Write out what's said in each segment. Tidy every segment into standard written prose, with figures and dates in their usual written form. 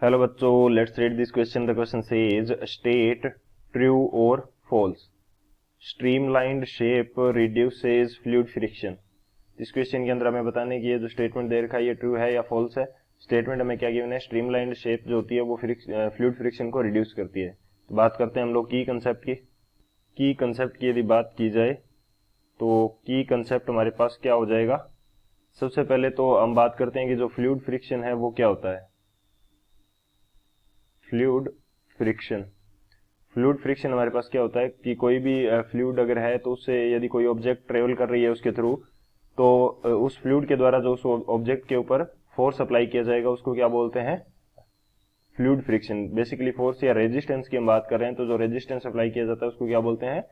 Hello बच्चों, let's read this question. The question says state true और false. Streamlined shape reduces fluid friction. इस question के अंदर हमें बताने की ये जो स्टेटमेंट दे रखा है ये ट्रू है या फॉल्स है। स्टेटमेंट हमें क्या गिवन है, स्ट्रीमलाइंड शेप जो होती है वो फ्लूइड फ्रिक्शन को रिड्यूस करती है। तो बात करते हैं हम लोग की कंसेप्ट की। की कंसेप्ट की यदि बात की जाए तो की कंसेप्ट हमारे पास क्या हो जाएगा। सबसे पहले तो हम बात करते हैं कि जो फ्लूइड फ्रिक्शन है वो क्या होता है। फ्लूइड फ्रिक्शन हमारे पास क्या होता है कि कोई भी फ्लूइड अगर है तो उससे यदि कोई ऑब्जेक्ट ट्रेवल कर रही है उसके थ्रू, तो उस फ्लूइड के द्वारा जो उस ऑब्जेक्ट के ऊपर फोर्स अप्लाई किया जाएगा उसको क्या बोलते हैं, फ्लूइड फ्रिक्शन। बेसिकली फोर्स या रेजिस्टेंस की हम बात कर रहे हैं तो जो रेजिस्टेंस अप्लाई किया जाता है उसको क्या बोलते हैं,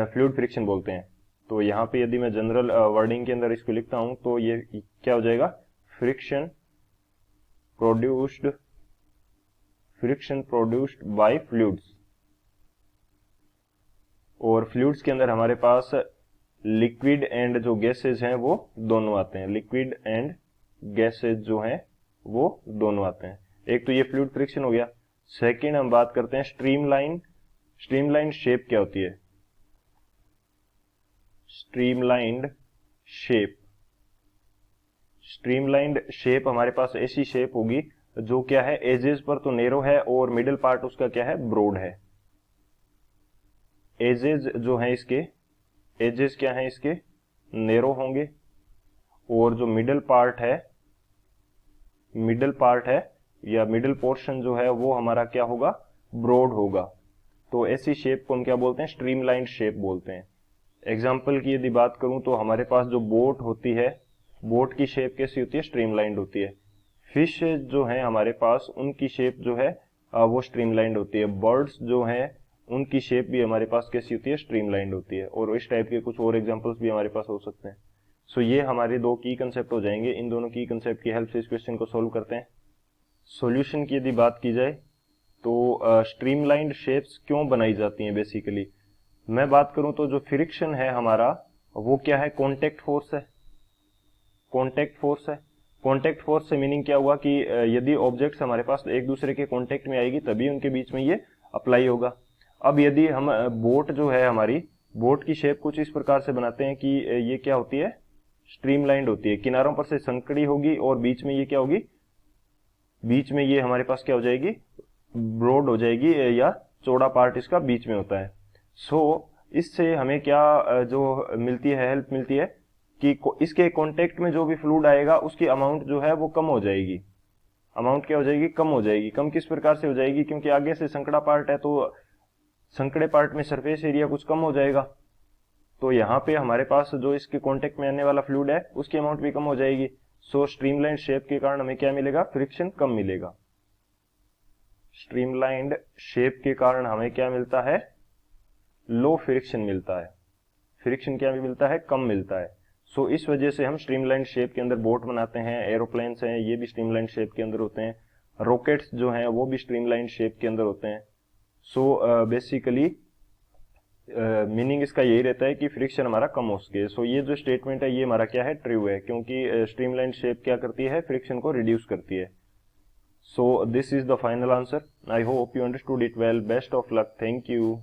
फ्लूइड फ्रिक्शन बोलते हैं। तो यहाँ पे यदि मैं जनरल वर्डिंग के अंदर इसको लिखता हूं तो ये क्या हो जाएगा, फ्रिक्शन प्रोड्यूस्ड बाय फ्लूइड्स। और फ्लूइड्स के अंदर हमारे पास लिक्विड एंड जो गैसेज हैं वो दोनों आते हैं। लिक्विड एंड गैसेज जो हैं वो दोनों आते हैं। एक तो ये फ्लूइड फ्रिक्शन हो गया। सेकंड हम बात करते हैं स्ट्रीमलाइन शेप क्या होती है। स्ट्रीमलाइंड शेप हमारे पास ऐसी शेप होगी जो क्या है, एजेस पर तो नेरो है और मिडिल पार्ट उसका क्या है, ब्रॉड है। एजेस जो है इसके, एजेस क्या है इसके, नेरो होंगे और जो मिडिल पार्ट है या मिडिल पोर्शन जो है वो हमारा क्या होगा, ब्रॉड होगा। तो ऐसी शेप को हम क्या बोलते हैं, स्ट्रीमलाइंड शेप बोलते हैं। एग्जाम्पल की यदि बात करूं तो हमारे पास जो बोट होती है, बोट की शेप कैसी होती है, स्ट्रीमलाइंड होती है। फिश जो है हमारे पास उनकी शेप जो है वो स्ट्रीमलाइंड होती है। बर्ड्स जो है उनकी शेप भी हमारे पास कैसी होती है, स्ट्रीमलाइंड होती है। और इस टाइप के कुछ और एग्जांपल्स भी हमारे पास हो सकते हैं। सो ये हमारे दो की कंसेप्ट हो जाएंगे। इन दोनों की कंसेप्ट की हेल्प से इस क्वेश्चन को सोल्व करते हैं। सॉल्यूशन की यदि बात की जाए तो स्ट्रीमलाइंड शेप्स क्यों बनाई जाती हैं, बेसिकली मैं बात करूं तो जो फ्रिक्शन है हमारा वो क्या है, कांटेक्ट फोर्स है। कांटेक्ट फोर्स से मीनिंग क्या हुआ कि यदि ऑब्जेक्ट्स हमारे पास एक दूसरे के कांटेक्ट में आएगी तभी उनके बीच में ये अप्लाई होगा। अब यदि हम बोट जो है हमारी, बोट की शेप कुछ इस प्रकार से बनाते हैं कि ये क्या होती है, स्ट्रीमलाइंड होती है। किनारों पर से संकड़ी होगी और बीच में ये क्या होगी, बीच में ये हमारे पास क्या हो जाएगी, ब्रॉड हो जाएगी या चौड़ा पार्ट इसका बीच में होता है। सो इससे हमें क्या जो मिलती है, हेल्प मिलती है कि इसके कांटेक्ट में जो भी फ्लूइड आएगा उसकी अमाउंट जो है वो कम हो जाएगी। अमाउंट क्या हो जाएगी, कम हो जाएगी। कम किस प्रकार से हो जाएगी, क्योंकि आगे से संकड़ा पार्ट है तो संकड़े पार्ट में सरफेस एरिया कुछ कम हो जाएगा। तो यहाँ पे हमारे पास जो इसके कांटेक्ट में आने वाला फ्लूइड है उसकी अमाउंट भी कम हो जाएगी। सो स्ट्रीमलाइंड शेप के कारण हमें क्या मिलेगा, फ्रिक्शन कम मिलेगा। स्ट्रीमलाइंड शेप के कारण हमें क्या मिलता है, लो फ्रिक्शन मिलता है। फ्रिक्शन क्या भी मिलता है, कम मिलता है। सो इस वजह से हम स्ट्रीमलाइंड शेप के अंदर बोट बनाते हैं, एरोप्लेन्स हैं ये भी स्ट्रीमलाइंड शेप के अंदर होते हैं, रॉकेट्स जो हैं वो भी स्ट्रीमलाइंड शेप के अंदर होते हैं। सो बेसिकली मीनिंग इसका यही रहता है कि फ्रिक्शन हमारा कम हो सके। सो ये जो स्टेटमेंट है ये हमारा क्या है, ट्रू है, क्योंकि स्ट्रीमलाइंड शेप क्या करती है, फ्रिक्शन को रिड्यूस करती है। So this is the final answer. I hope you understood it well. Best of luck. Thank you.